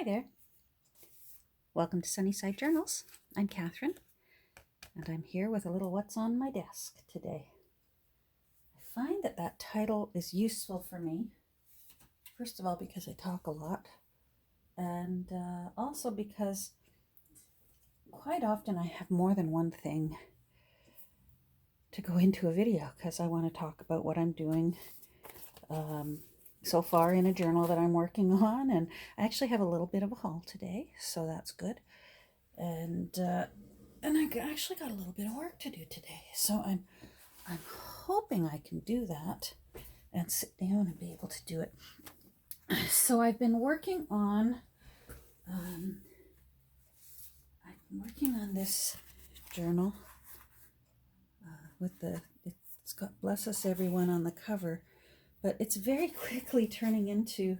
Hi there. Welcome to Sunnyside Journals. I'm Catherine, and I'm here with a little what's on my desk today. I find that title is useful for me, first of all because I talk a lot, and also because quite often I have more than one thing to go into a video because I want to talk about what I'm doing so far in a journal that I'm working on, and I actually have a little bit of a haul today, so that's good. And I actually got a little bit of work to do today, so I'm hoping I can do that and sit down and be able to do it. So I've been working on this journal with it's got "Bless Us Everyone" on the cover, but it's very quickly turning into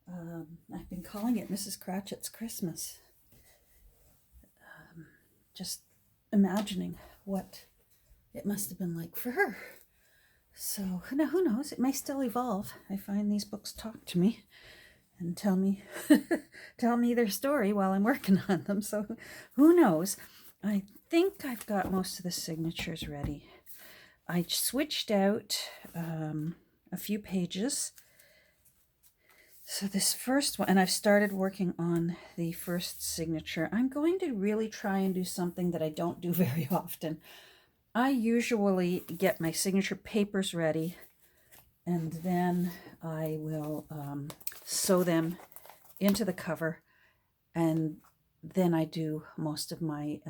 I've been calling it Mrs. Cratchit's Christmas. Just imagining what it must have been like for her. So now, who knows? It may still evolve. I find these books talk to me and tell me their story while I'm working on them. So who knows? I think I've got most of the signatures ready. I switched out a few pages. So this first one, and I've started working on the first signature. I'm going to really try and do something that I don't do very often. I usually get my signature papers ready, and then I will sew them into the cover, and then I do most of my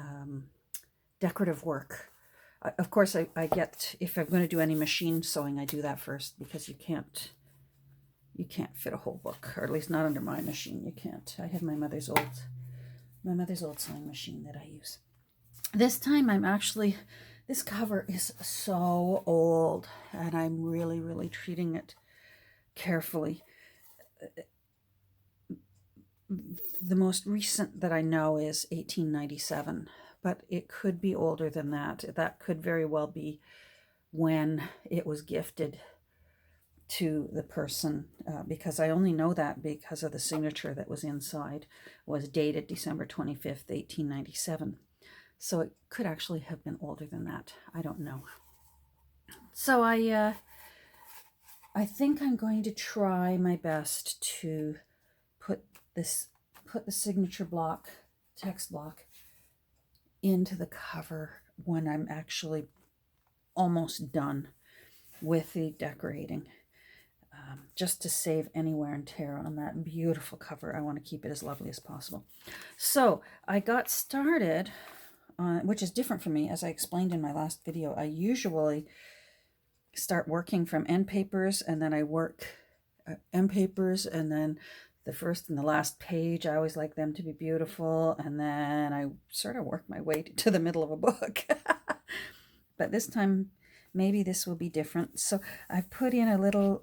decorative work. Of course, I get, if I'm going to do any machine sewing, I do that first, because you can't fit a whole book, or at least not under my machine. You can't. I have my mother's old sewing machine that I use. This time this cover is so old, and I'm really treating it carefully. The most recent that I know is 1897, but it could be older than that. That could very well be when it was gifted to the person, because I only know that because of the signature that was inside, was dated December 25th, 1897. So it could actually have been older than that. I don't know. So I think I'm going to try my best to put the signature block, text block, into the cover when I'm actually almost done with the decorating. Just to save any wear and tear on that beautiful cover. I want to keep it as lovely as possible. So I got started on, which is different for me, as I explained in my last video. I usually start working from end papers, and then I work end papers, and then the first and the last page, I always like them to be beautiful, and then I sort of work my way to the middle of a book. But this time, maybe this will be different. So I've put in a little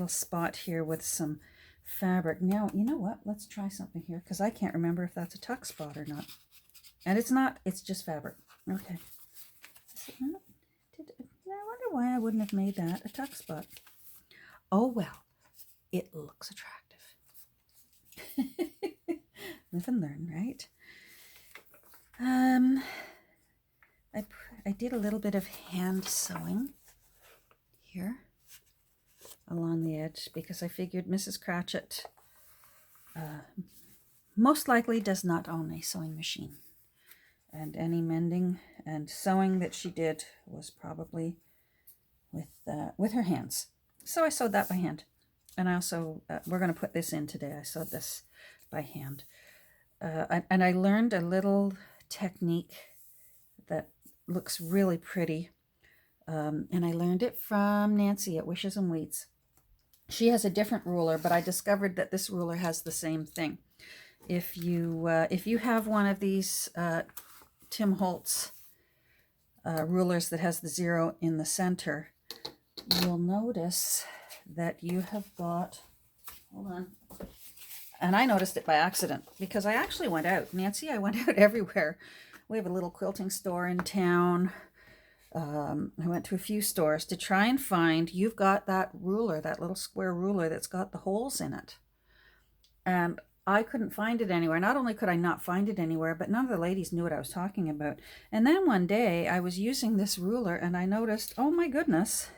spot here with some fabric. Now, you know what? Let's try something here, because I can't remember if that's a tuck spot or not. And it's not. It's just fabric. Okay. I wonder why I wouldn't have made that a tuck spot. Oh, well. It looks attractive. Live and learn, right? I did a little bit of hand sewing here along the edge, because I figured Mrs. Cratchit most likely does not own a sewing machine, and any mending and sewing that she did was probably with her hands. So I sewed that by hand, and I also we're going to put this in today. I sewed this by hand, and I learned a little technique that looks really pretty, and I learned it from Nancy at Wishes and Weeds. She has a different ruler, but I discovered that this ruler has the same thing. If you have one of these Tim Holtz rulers that has the 0 in the center, you'll notice that you have got, hold on, and I noticed it by accident, because I actually went out. Nancy, I went out everywhere. We have a little quilting store in town. I went to a few stores to try and find, you've got that ruler, that little square ruler that's got the holes in it. and I couldn't find it anywhere. Not only could I not find it anywhere, but none of the ladies knew what I was talking about. And then one day I was using this ruler and I noticed, oh my goodness,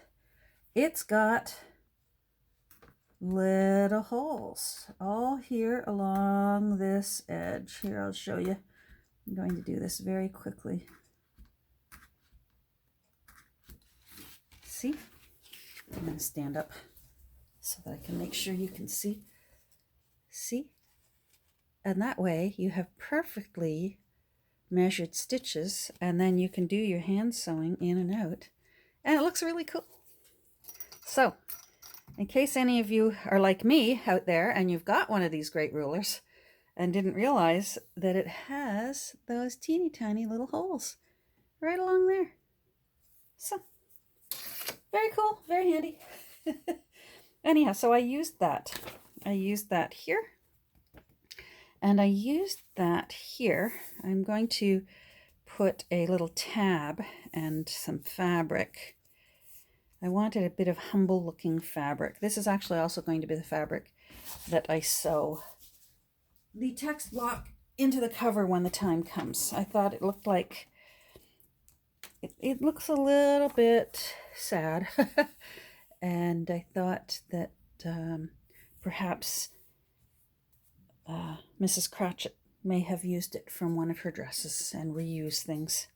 it's got little holes all here along this edge. Here, I'll show you. I'm going to do this very quickly. See? I'm going to stand up so that I can make sure you can see. See? And that way you have perfectly measured stitches, and then you can do your hand sewing in and out, and it looks really cool. So, in case any of you are like me out there and you've got one of these great rulers and didn't realize that it has those teeny tiny little holes right along there. So, very cool, very handy. Anyhow, so I used that. I used that here. And I used that here. I'm going to put a little tab and some fabric. I wanted a bit of humble looking fabric. This is actually also going to be the fabric that I sew the text block into the cover when the time comes. I thought it looked like, it looks a little bit sad. And I thought that perhaps Mrs. Cratchit may have used it from one of her dresses and reused things.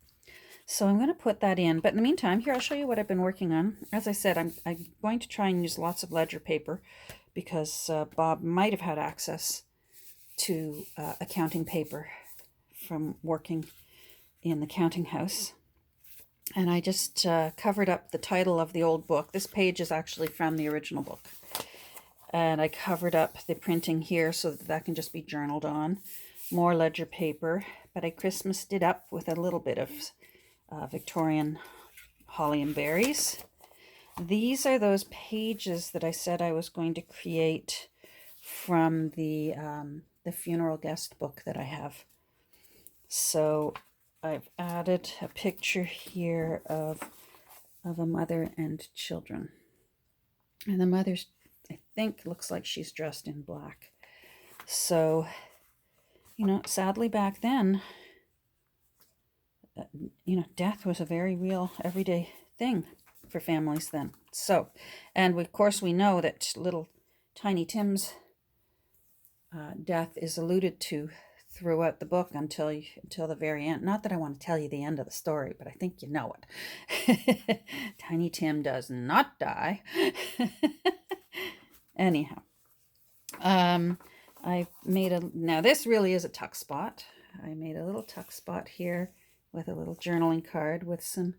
So I'm going to put that in. But in the meantime, here, I'll show you what I've been working on. As I said, I'm going to try and use lots of ledger paper because Bob might have had access to accounting paper from working in the counting house. And I just covered up the title of the old book. This page is actually from the original book. And I covered up the printing here so that that can just be journaled on. More ledger paper, but I Christmased it up with a little bit of Victorian holly and berries. These are those pages that I said I was going to create from the funeral guest book that I have. So I've added a picture here of a mother and children. And the mother's, I think, looks like she's dressed in black. So, you know, sadly back then, you know, death was a very real everyday thing for families then. So, and of course we know that little Tiny Tim's death is alluded to throughout the book until the very end. Not that I want to tell you the end of the story, but I think you know it. Tiny Tim does not die. Anyhow, I made now this really is a tuck spot. I made a little tuck spot here with a little journaling card with some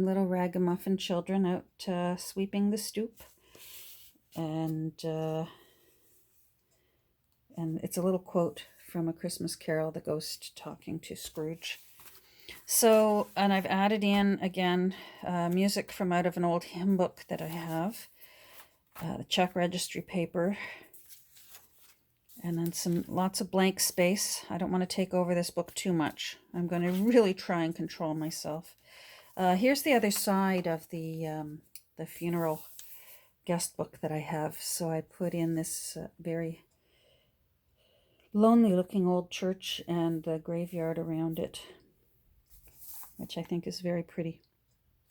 little ragamuffin children out sweeping the stoop, and it's a little quote from A Christmas Carol, the ghost talking to Scrooge. So, and I've added in again music from out of an old hymn book that I have, the check registry paper, and then lots of blank space. I don't want to take over this book too much. I'm going to really try and control myself. Here's the other side of the funeral guest book that I have. So I put in this very lonely looking old church and the graveyard around it, which I think is very pretty.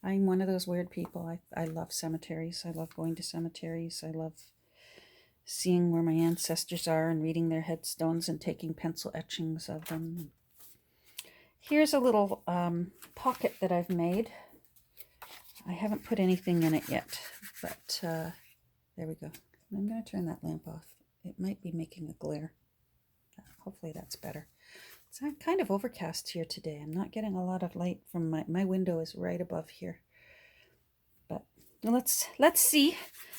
I'm one of those weird people. I love cemeteries. I love going to cemeteries. I love seeing where my ancestors are and reading their headstones and taking pencil etchings of them. Here's a little pocket that I've made. I haven't put anything in it yet, but there we go. I'm going to turn that lamp off. It might be making a glare. Hopefully that's better. It's kind of overcast here today. I'm not getting a lot of light from my window is right above here. But let's see.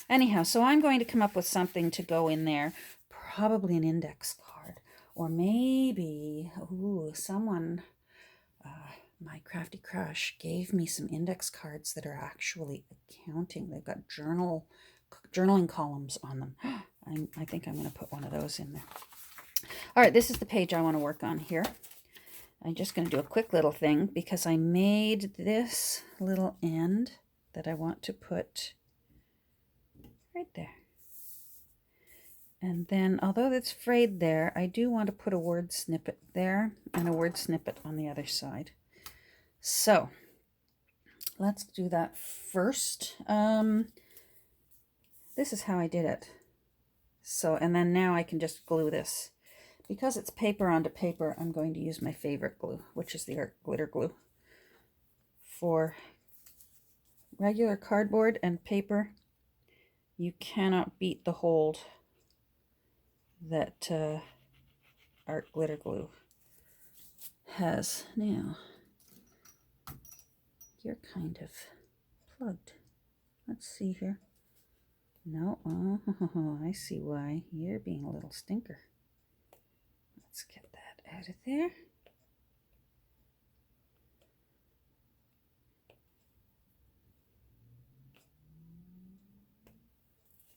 Anyhow, so I'm going to come up with something to go in there. Probably an index card. Or maybe, someone, my crafty crush, gave me some index cards that are actually accounting. They've got journaling columns on them. I think I'm going to put one of those in there. All right, this is the page I want to work on here. I'm just going to do a quick little thing because I made this little end that I want to put right there. And then, although it's frayed there, I do want to put a word snippet there and a word snippet on the other side. So let's do that first. This is how I did it. So, and then now I can just glue this. Because it's paper onto paper, I'm going to use my favorite glue, which is the art glitter glue. For regular cardboard and paper, you cannot beat the hold that art glitter glue has. Now, you're kind of plugged. Let's see here. No, oh, I see why. You're being a little stinker. Let's get that out of there.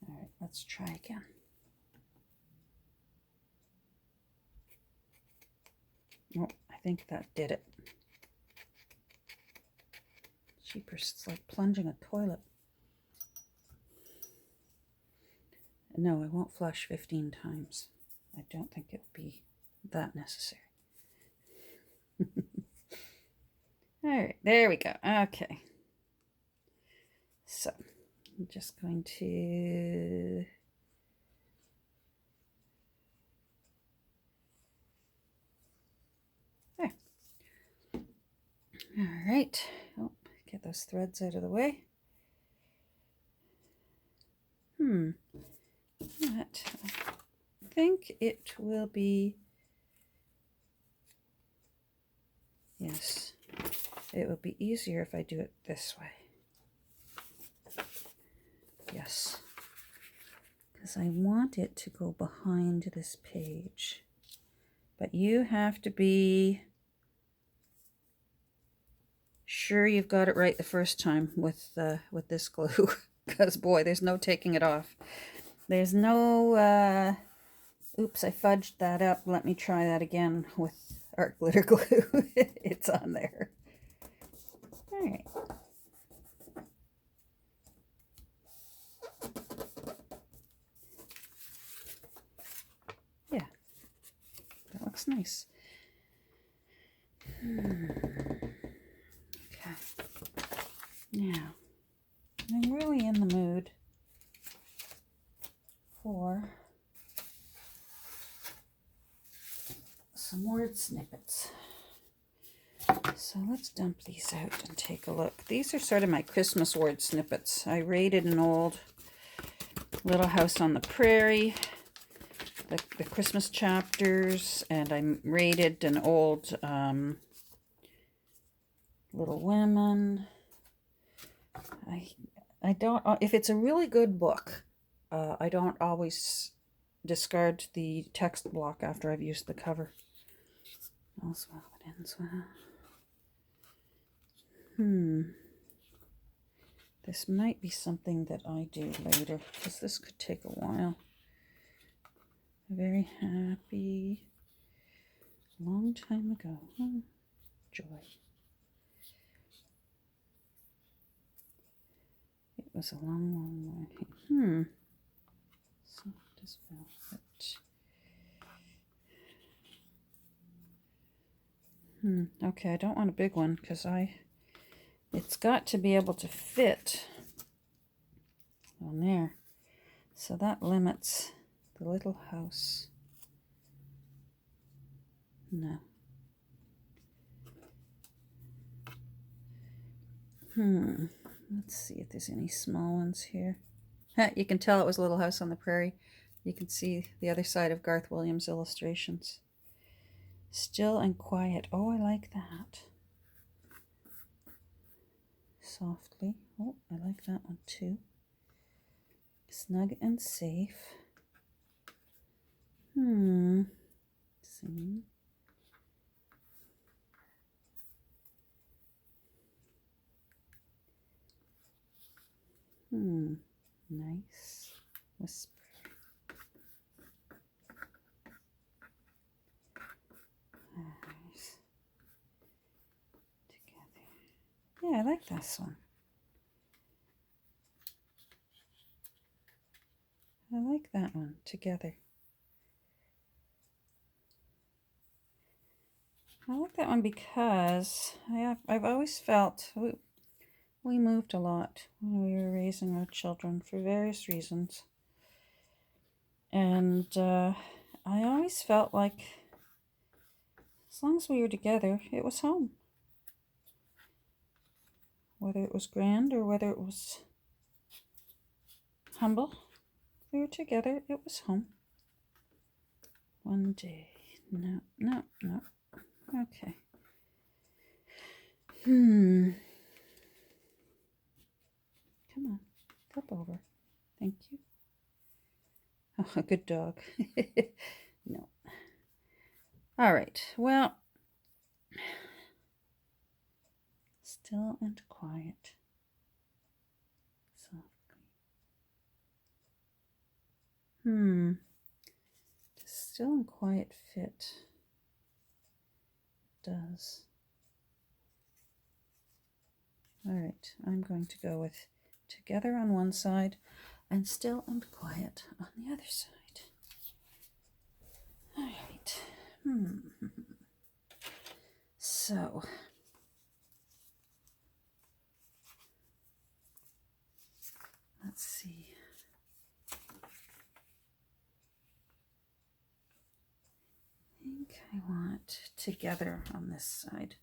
All right, let's try again. Oh, I think that did it. Jeepers, it's like plunging a toilet. No, I won't flush 15 times. I don't think it would be that necessary. All right, there we go. Okay. So, I'm just going to... There. All right. Oh, get those threads out of the way. But I think it will be... Yes. It would be easier if I do it this way. Yes. Because I want it to go behind this page. But you have to be sure you've got it right the first time with this glue. Because, boy, there's no taking it off. There's no... Oops, I fudged that up. Let me try that again with art glitter glue. It's on there. All right. Yeah, that looks nice. Okay. Now, I'm really in the mood for some word snippets. So let's dump these out and take a look. These are sort of my Christmas word snippets. I raided an old Little House on the Prairie, the Christmas chapters, and I raided an old Little Women. I don't, if it's a really good book, I don't always discard the text block after I've used the cover. All's well that ends well. This might be something that I do later, because this could take a while. Very happy. Long time ago. Oh, joy. It was a long, long, long... Soft as velvet. Okay, I don't want a big one, because it's got to be able to fit on there. So that limits the Little House. No. Let's see if there's any small ones here. You can tell it was Little House on the Prairie. You can see the other side of Garth Williams' illustrations. Still and quiet. Oh, I like that. Softly. Oh, I like that one too. Snug and safe. Singing. Nice. Whisper. Nice. Together. Yeah, I like this one. I like that one together. I like that one because I've always felt we moved a lot when we were raising our children for various reasons. And I always felt like as long as we were together, it was home. Whether it was grand or whether it was humble, we were together, it was home. One day. No. Okay. Come on, flip over. Thank you. Oh, a good dog. No. All right, well, still and quiet. Softly. Does still and quiet fit? It does. All right, I'm going to go with together on one side and still and quiet on the other side. All right. So, let's see. I think I want together on this side.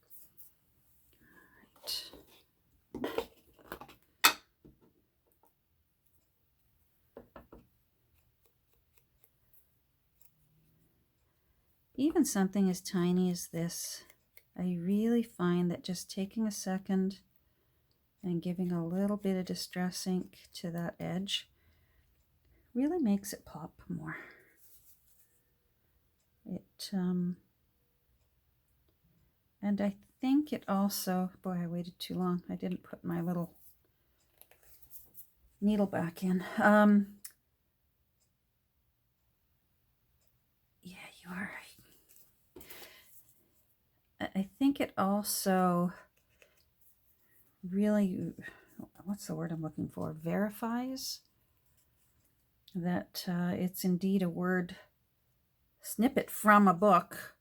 All right. Even something as tiny as this, I really find that just taking a second and giving a little bit of distress ink to that edge really makes it pop more. And I think it also, boy, I waited too long. I didn't put my little needle back in. Yeah, you are right. I think it also really, what's the word I'm looking for? Verifies that it's indeed a word snippet from a book.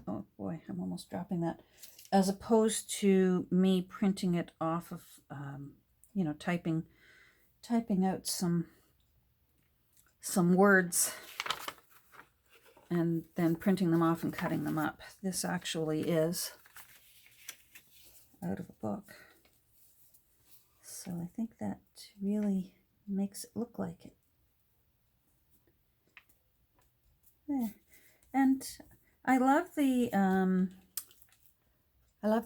Oh boy, I'm almost dropping that. As opposed to me printing it off of, typing out some words and then printing them off and cutting them up. This actually is out of a book. So I think that really makes it look like it. There. And I love the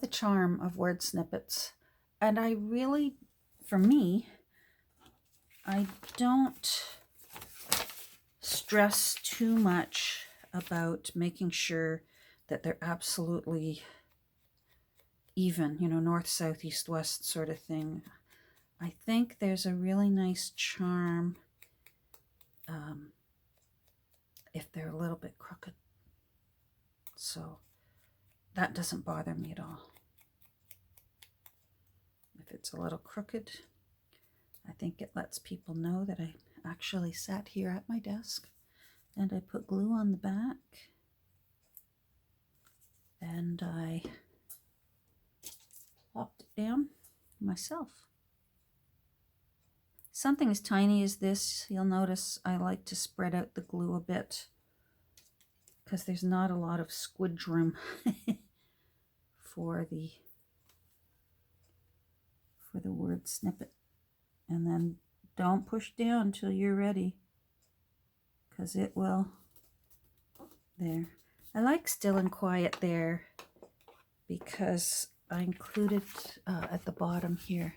charm of word snippets. And I really, for me, I don't stress too much about making sure that they're absolutely even, north, south, east, west sort of thing. I think there's a really nice charm if they're a little bit crooked. So that doesn't bother me at all. If it's a little crooked, I think it lets people know that I actually sat here at my desk and I put glue on the back and I popped it down myself. Something as tiny as this, you'll notice I like to spread out the glue a bit because there's not a lot of squidge room for the word snippet. And then don't push down until you're ready because it will. There. I like still and quiet there because I included at the bottom here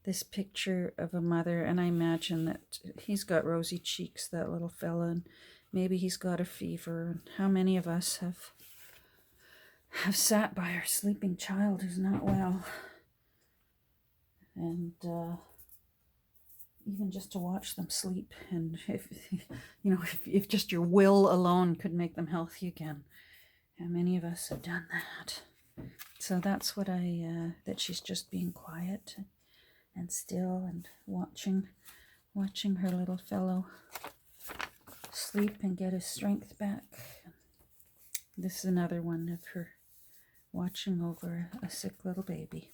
this picture of a mother, and I imagine that he's got rosy cheeks, that little fella, and maybe he's got a fever. And how many of us have sat by our sleeping child who's not well, and even just to watch them sleep, and if just your will alone could make them healthy again, how many of us have done that? So that's what that she's just being quiet and still and watching her little fellow sleep and get his strength back. This is another one of her watching over a sick little baby.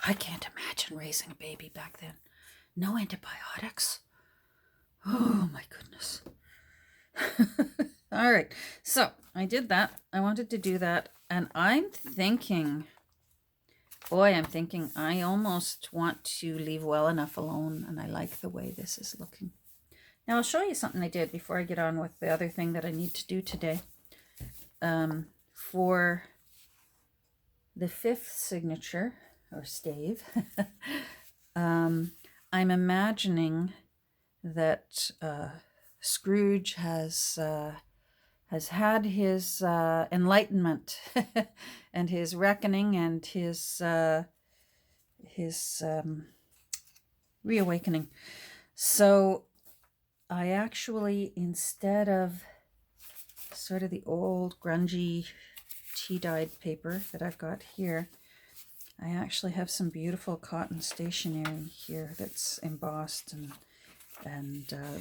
I can't imagine raising a baby back then. No antibiotics. Oh my goodness. All right, so I did that. I wanted to do that, and I'm thinking, I almost want to leave well enough alone, and I like the way this is looking. Now I'll show you something I did before I get on with the other thing that I need to do today. For the 5th signature, or stave, I'm imagining that Scrooge has had his enlightenment and his reckoning and his reawakening. So I actually, instead of sort of the old grungy tea-dyed paper that I've got here, I actually have some beautiful cotton stationery here that's embossed and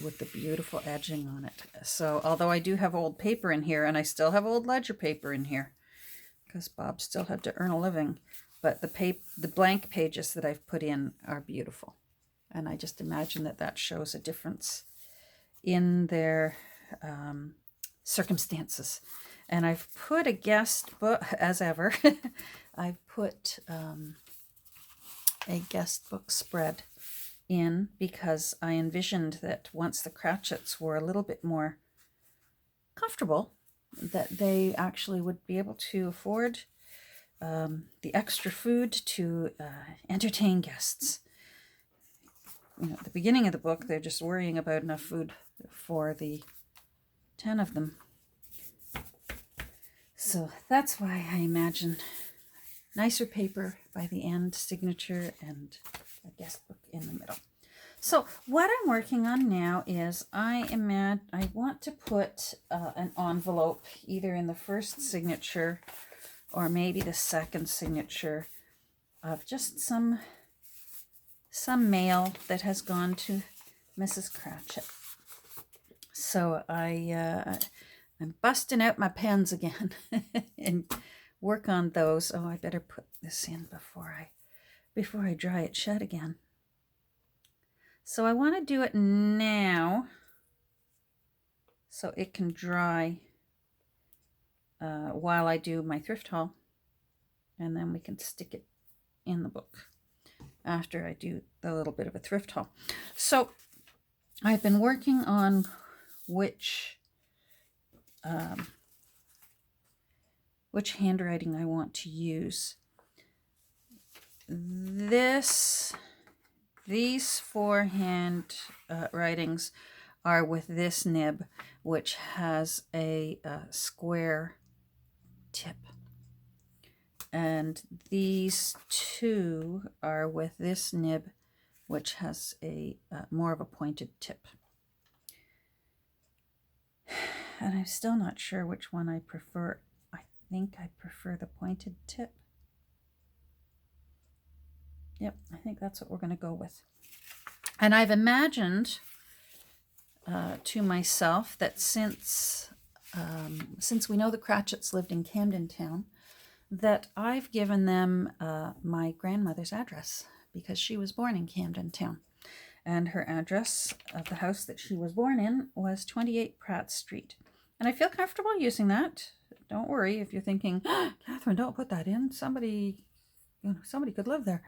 with the beautiful edging on it. So although I do have old paper in here, and I still have old ledger paper in here, because Bob still had to earn a living, but the blank pages that I've put in are beautiful. And I just imagine that shows a difference in their circumstances. And I've put a guest book, as ever, I've put a guest book spread in because I envisioned that once the Cratchits were a little bit more comfortable, that they actually would be able to afford the extra food to entertain guests. You know, at the beginning of the book, they're just worrying about enough food for the 10 of them. So that's why I imagine nicer paper by the end, signature, and a guest book in the middle. So what I'm working on now is I want to put an envelope either in the first signature or maybe the second signature of just some mail that has gone to Mrs. Cratchit. So I'm busting out my pens again and work on those. Oh, I better put this in before I dry it shut again. So I want to do it now so it can dry while I do my thrift haul, and then we can stick it in the book after I do the little bit of a thrift haul. So I've been working on which handwriting I want to use. These 4 hand writings are with this nib, which has a square tip. And these 2 are with this nib, which has a more of a pointed tip. And I'm still not sure which one I prefer. I think I prefer the pointed tip. Yep, I think that's what we're going to go with. And I've imagined to myself that since we know the Cratchits lived in Camden Town, that I've given them my grandmother's address because she was born in Camden Town. And her address of the house that she was born in was 28 Pratt Street. And I feel comfortable using that. Don't worry if you're thinking, Catherine, don't put that in. Somebody could live there.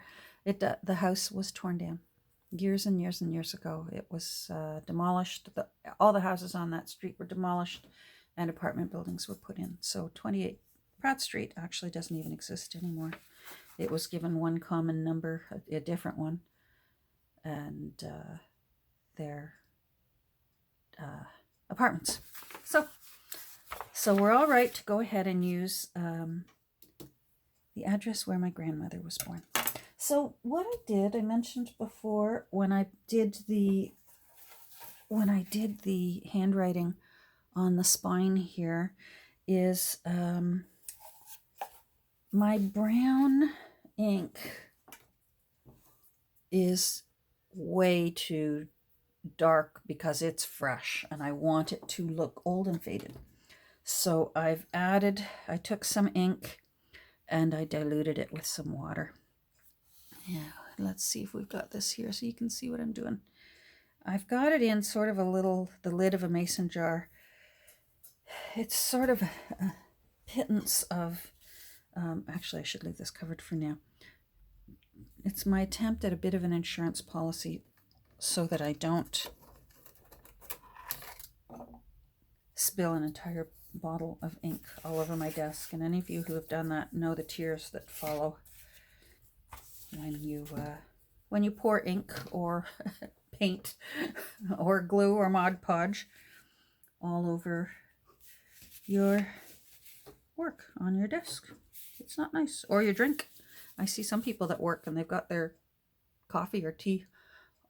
The house was torn down years and years and years ago. It was demolished. All the houses on that street were demolished and apartment buildings were put in. So 28 Pratt Street actually doesn't even exist anymore. It was given one common number, a different one, and their apartments. So we're all right to go ahead and use the address where my grandmother was born. So what I mentioned before, when I did the handwriting on the spine here, is my brown ink is way too dark because it's fresh and I want it to look old and faded. So I took some ink and I diluted it with some water. Yeah, let's see if we've got this here so you can see what I'm doing. I've got it in sort of the lid of a mason jar. It's sort of a pittance of, actually I should leave this covered for now. It's my attempt at a bit of an insurance policy so that I don't spill an entire bottle of ink all over my desk. And any of you who have done that know the tears that follow when you pour ink or paint or glue or Mod Podge all over your work on your desk. It's not nice. Or your drink. I see some people that work and they've got their coffee or tea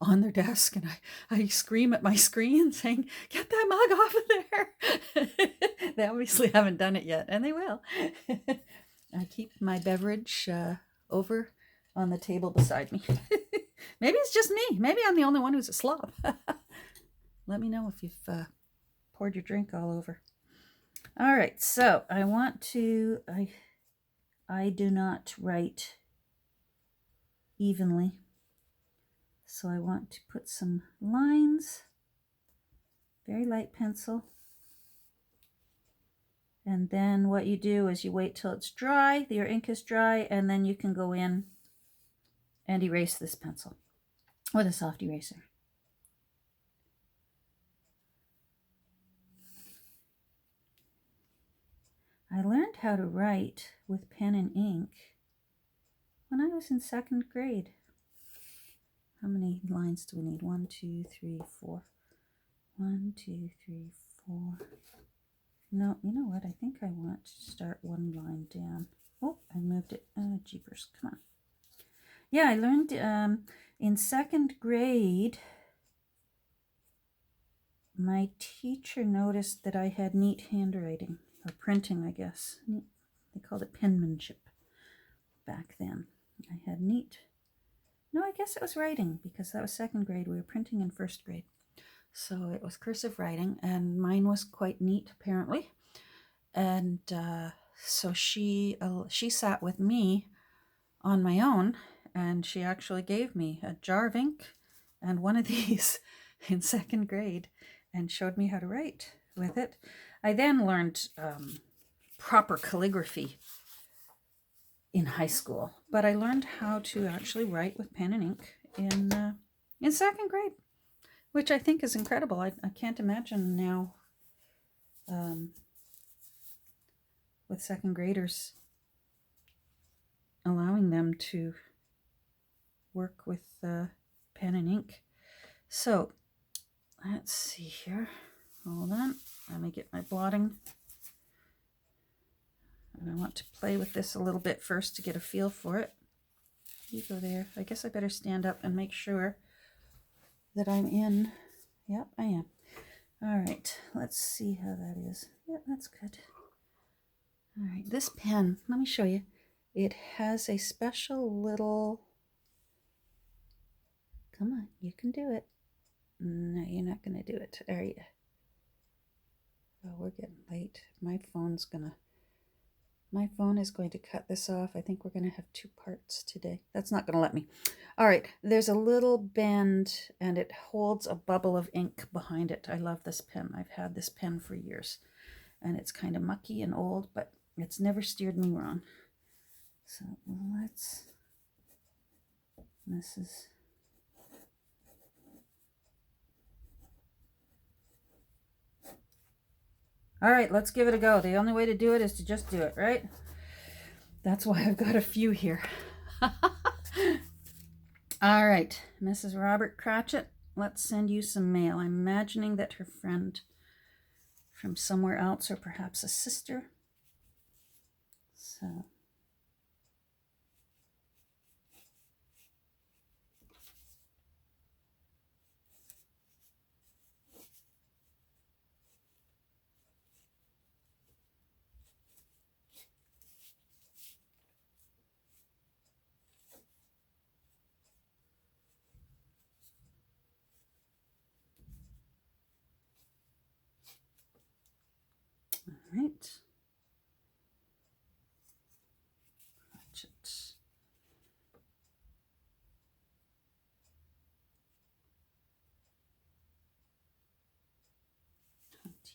on their desk, and I scream at my screen saying, get that mug off of there. They obviously haven't done it yet, and they will. I keep my beverage over on the table beside me. Maybe it's just me. Maybe I'm the only one who's a slob. Let me know if you've poured your drink all over. All right, so I do not write evenly. So I want to put some lines, very light pencil. And then what you do is you wait till it's dry, your ink is dry, and then you can go in and erase this pencil with a soft eraser. I learned how to write with pen and ink when I was in 2nd grade. How many lines do we need? 1, 2, 3, 4. 1, 2, 3, 4. No, you know what? I think I want to start one line down. Oh, I moved it. Oh, jeepers. Come on. Yeah, I learned in 2nd grade, my teacher noticed that I had neat handwriting, or printing, I guess. They called it penmanship back then. I had neat. No, I guess it was writing, because that was 2nd grade. We were printing in 1st grade. So it was cursive writing, and mine was quite neat, apparently. And so she sat with me on my own, and she actually gave me a jar of ink and one of these in 2nd grade and showed me how to write with it. I then learned proper calligraphy in high school, but I learned how to actually write with pen and ink in 2nd grade, which I think is incredible. I can't imagine now with 2nd graders allowing them to work with pen and ink. So let's see here. Hold on. Let me get my blotting. And I want to play with this a little bit first to get a feel for it. You go there. I guess I better stand up and make sure that I'm in. Yep, I am. All right, let's see how that is. Yep, that's good. All right, this pen, let me show you. It has a special little, come on, you can do it. No, you're not going to do it, are you? Oh, we're getting late. My phone is going to cut this off. I think we're going to have 2 parts today. That's not going to let me. All right, there's a little bend, and it holds a bubble of ink behind it. I love this pen. I've had this pen for years, and it's kind of mucky and old, but it's never steered me wrong. So this is... All right, let's give it a go. The only way to do it is to just do it, right? That's why I've got a few here. All right, Mrs. Robert Cratchit, let's send you some mail. I'm imagining that her friend from somewhere else, or perhaps a sister. So...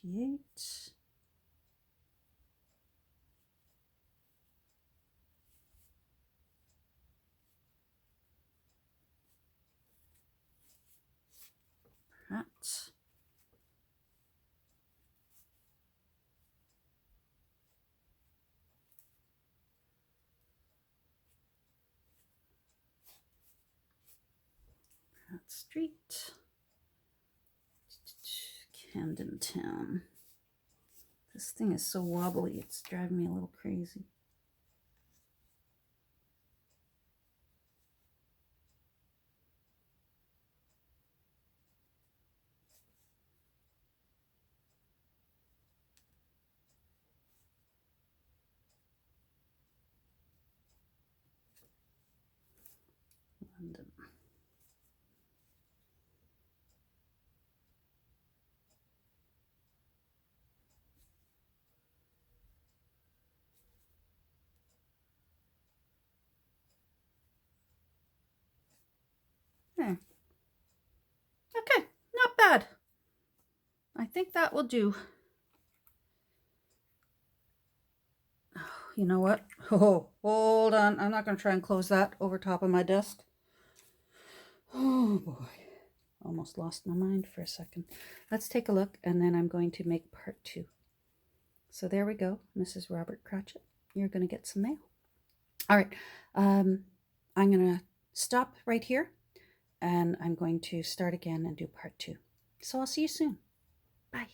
28. That's Street, Camden Town. This thing is so wobbly, it's driving me a little crazy. London. There. Okay, not bad. I think that will do. You know what? Oh, hold on. I'm not going to try and close that over top of my desk. Oh boy. Almost lost my mind for a second. Let's take a look, and then I'm going to make part 2. So there we go, Mrs. Robert Cratchit. You're going to get some mail. All right. I'm going to stop right here, and I'm going to start again and do part 2. So I'll see you soon. Bye.